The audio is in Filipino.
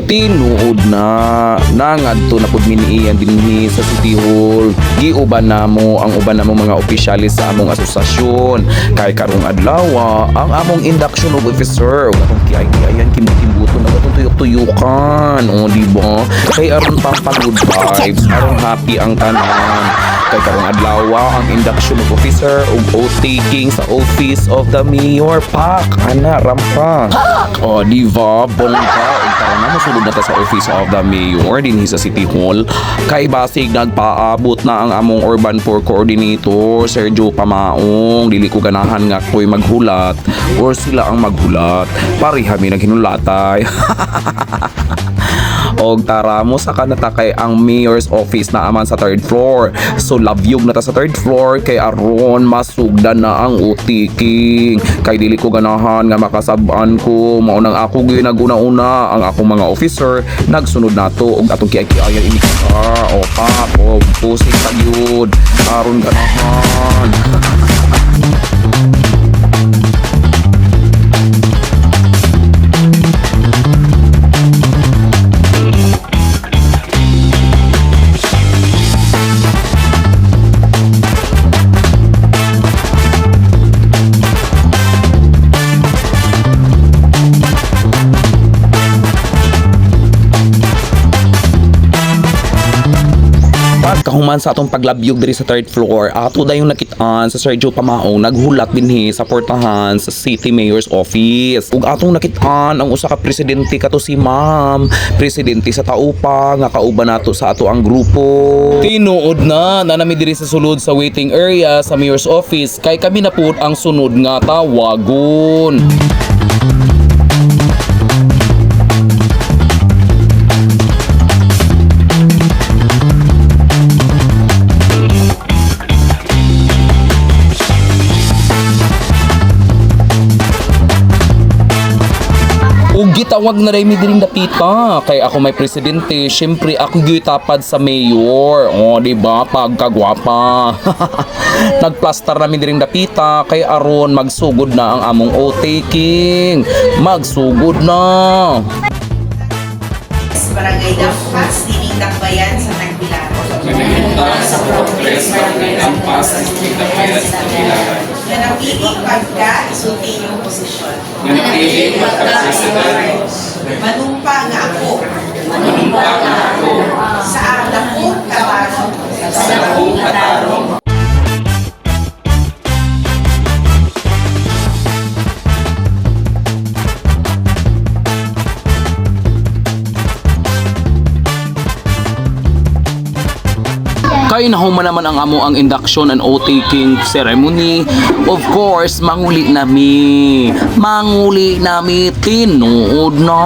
Tinuod na nangadto na pud miniiyan dinhi sa City Hall. Giuban namo ang uban namong mga opisyalis sa among asosasyon. Kay karong adlaw ang among induction of officer ug atong kiay-kiayan kimbuto na atong tuyok-tuyukan. O di ba? Kay aron pang good vibes, aron happy ang tanan. Kay karong adlaw ang induction of officer ug oath taking sa office of the mayor. Pak ana rampa. O di ba? Bongga karon na mosulod na ta sa office of the mayor dinhi sa City Hall. Kay basig nagpaabot na ang among urban poor coordinator Sergio Pamaong. Dili ko ganahan nga ko'y maghulat or sila ang maghulat. Pareha mi naghinulatay. Og tara mo sa kanata kay ang mayor's office na aman sa 3rd floor. So labyog na ta sa 3rd floor kay aron masugdan na ang utiking. Kay dili ko ganahan nga makasab-an ko mao nang ako ginaguna-una ang akong mga officer nagsunod nato og atong kiay-kiayan ini ka. O pap o pusing ta gyud aron ganahan. Kahuman sa atong paglabyog diri sa 3rd floor, ato dayon nakitaan sa Sergio Pamaong naghulat dinhi sa portahan sa City Mayor's office. Ug atong nakitaan ang usa ka presidente kato si Ma'am, presidente sa Taupa nga kauban nato sa ato ang grupo. Tinuod na nanami diri sa sulod sa waiting area sa Mayor's office kay kami na pud ang sunod nga tawagon. Ug gitawag na rin mi diring dapita kay ako may presidente, syempre ako gitapad sa mayor. O di ba pagkagwapa. Nagplaster na mi diring dapita kay aron magsugod na ang among oath taking. Magsugod na. Barangay Dampas, Tining Dakbayan sa Tagbilaran. Sa progress ng Dampas, Tining Dakbayan sa Tagbilaran. Na napili pagka-isulti yung posisyon. Nanapili pagka-president. Manumpa nga ako. Sa dakong katarong. Kay nahuman naman ang amo ang induction and oath taking ceremony. Of course, manguli nami. Manguli nami tinuod na.